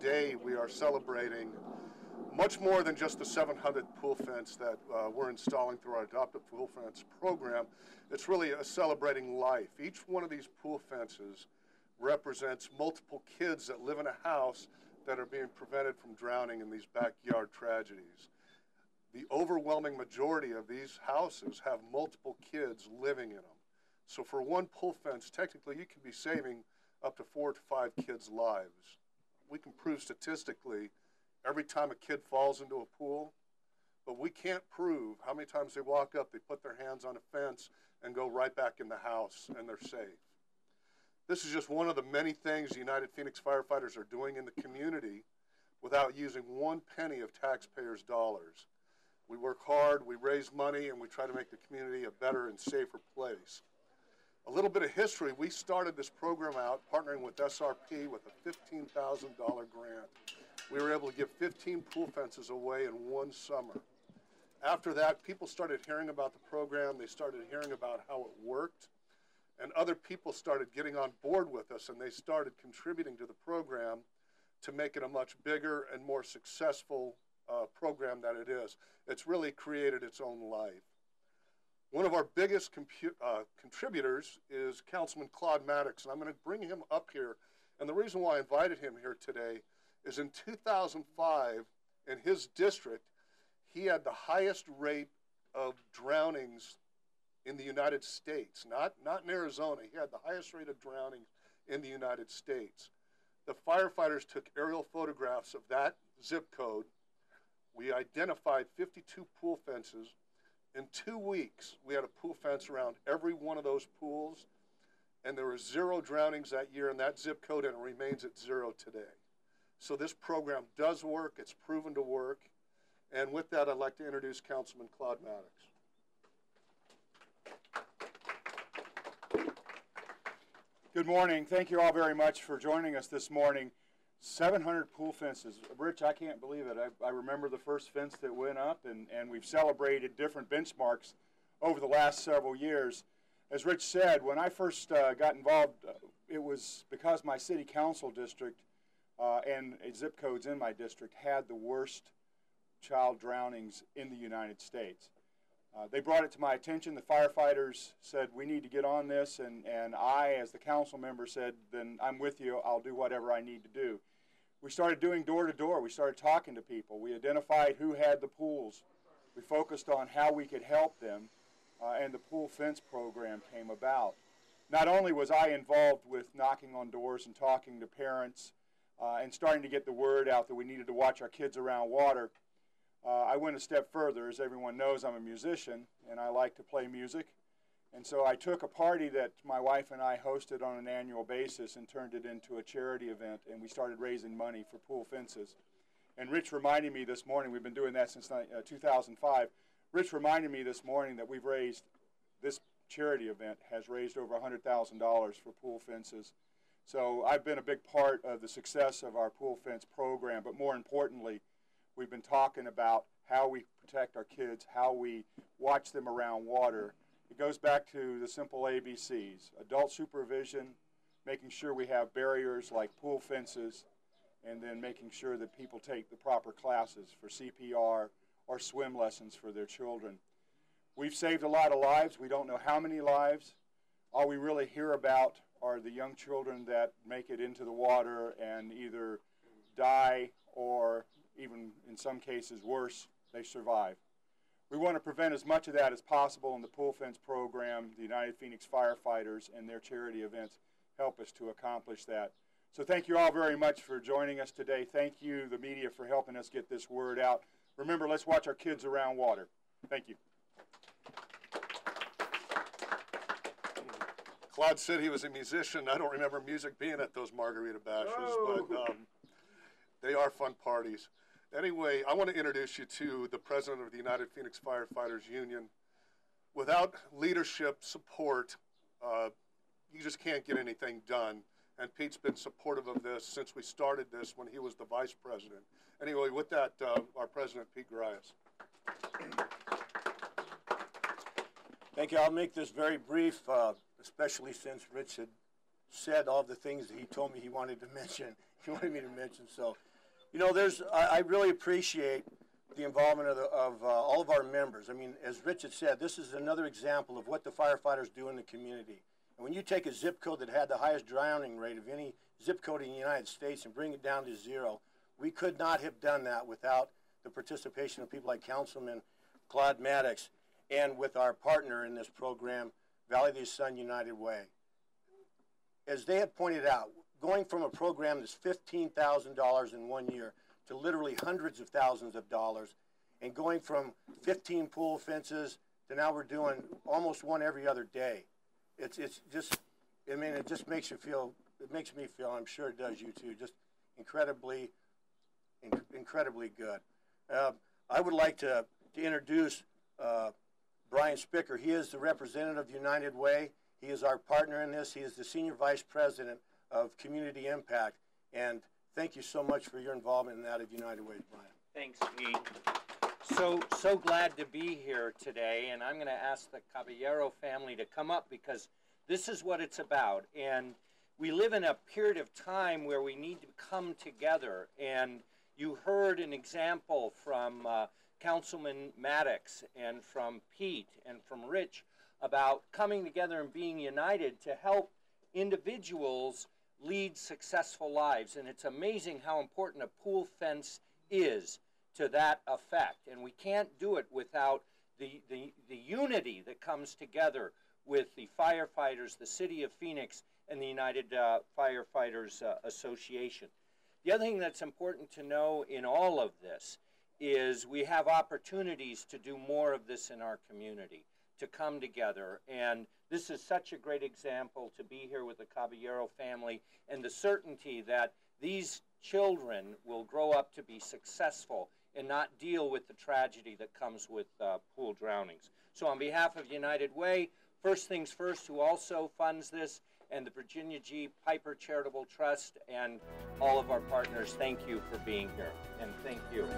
today we are celebrating much more than just the 700th pool fence that we're installing through our Adoptive Pool Fence program. It's really a celebrating life. Each one of these pool fences represents multiple kids that live in a house that are being prevented from drowning in these backyard tragedies. The overwhelming majority of these houses have multiple kids living in them. So for one pool fence, technically you can be saving up to 4 to 5 kids' lives. We can prove statistically every time a kid falls into a pool, but we can't prove how many times they walk up, they put their hands on a fence and go right back in the house and they're safe. This is just one of the many things the United Phoenix Firefighters are doing in the community without using one penny of taxpayers' dollars. We work hard, we raise money, and we try to make the community a better and safer place. A little bit of history, we started this program out partnering with SRP with a $15,000 grant. We were able to give 15 pool fences away in one summer. After that, people started hearing about the program, they started hearing about how it worked, and other people started getting on board with us, and they started contributing to the program to make it a much bigger and more successful program that it is. It's really created its own life. One of our biggest contributors is Councilman Claude Maddox, and I'm going to bring him up here. And the reason why I invited him here today is in 2005, in his district, he had the highest rate of drownings in the United States, not in Arizona. He had the highest rate of drownings in the United States. The firefighters took aerial photographs of that zip code. We identified 52 pool fences. In 2 weeks, we had a pool fence around every one of those pools, and there were 0 drownings that year in that zip code, and it remains at 0 today. So this program does work. It's proven to work. And with that, I'd like to introduce Councilman Claude Maddox. Good morning. Thank you all very much for joining us this morning. 700 pool fences. Rich, I can't believe it. I remember the first fence that went up, and we've celebrated different benchmarks over the last several years. As Rich said, when I first got involved, it was because my city council district and zip codes in my district had the worst child drownings in the United States. They brought it to my attention. The firefighters said, we need to get on this, and I, as the council member, said, then I'm with you. I'll do whatever I need to do. We started doing door-to-door. We started talking to people. We identified who had the pools. We focused on how we could help them, and the pool fence program came about. Not only was I involved with knocking on doors and talking to parents and starting to get the word out that we needed to watch our kids around water, I went a step further. As everyone knows, I'm a musician, and I like to play music. And so I took a party that my wife and I hosted on an annual basis and turned it into a charity event, and we started raising money for pool fences. And Rich reminded me this morning, we've been doing that since 2005, Rich reminded me this morning that we've raised, this charity event has raised over $100,000 for pool fences. So I've been a big part of the success of our pool fence program, but more importantly, we've been talking about how we protect our kids, how we watch them around water. It goes back to the simple ABCs: adult supervision, making sure we have barriers like pool fences, and then making sure that people take the proper classes for CPR or swim lessons for their children. We've saved a lot of lives. We don't know how many lives. All we really hear about are the young children that make it into the water and either die or, even in some cases worse, they survive. We want to prevent as much of that as possible, in the pool fence program. The United Phoenix Firefighters and their charity events help us to accomplish that. So thank you all very much for joining us today. Thank you, the media, for helping us get this word out. Remember, let's watch our kids around water. Thank you. Claude said he was a musician. I don't remember music being at those margarita bashes, but they are fun parties. Anyway, I want to introduce you to the president of the United Phoenix Firefighters Union. Without leadership support, you just can't get anything done. And Pete's been supportive of this since we started this when he was the vice president. Anyway, with that, our president, Pete Grias. Thank you. I'll make this very brief, especially since Rich had said all the things that he told me he wanted to mention. He wanted me to mention. So You know, I really appreciate the involvement of all of our members. I mean, as Rich had said, this is another example of what the firefighters do in the community. And when you take a zip code that had the highest drowning rate of any zip code in the United States and bring it down to 0, we could not have done that without the participation of people like Councilman Claude Maddox and with our partner in this program, Valley of the Sun United Way. As they had pointed out, going from a program that's $15,000 in 1 year to literally hundreds of thousands of dollars, and going from 15 pool fences to now we're doing almost one every other day. It's just, I mean, it just makes you feel, it makes me feel, I'm sure it does you too, just incredibly good. I would like to introduce Brian Spicker. He is the representative of United Way. He is our partner in this. He is the Senior Vice President of Community Impact. And thank you so much for your involvement in that of United Way, Brian. Thanks, Pete. So glad to be here today, and I'm going to ask the Caballero family to come up because this is what it's about. And we live in a period of time where we need to come together. And you heard an example from Councilman Maddox and from Pete and from Rich about coming together and being united to help individuals lead successful lives. And it's amazing how important a pool fence is to that effect. And we can't do it without the unity that comes together with the firefighters, the City of Phoenix, and the United Firefighters Association. The other thing that's important to know in all of this is we have opportunities to do more of this in our community, to come together. And this is such a great example to be here with the Caballero family and the certainty that these children will grow up to be successful and not deal with the tragedy that comes with pool drownings. So on behalf of United Way, First Things First, who also funds this, and the Virginia G. Piper Charitable Trust, and all of our partners, thank you for being here, and thank you.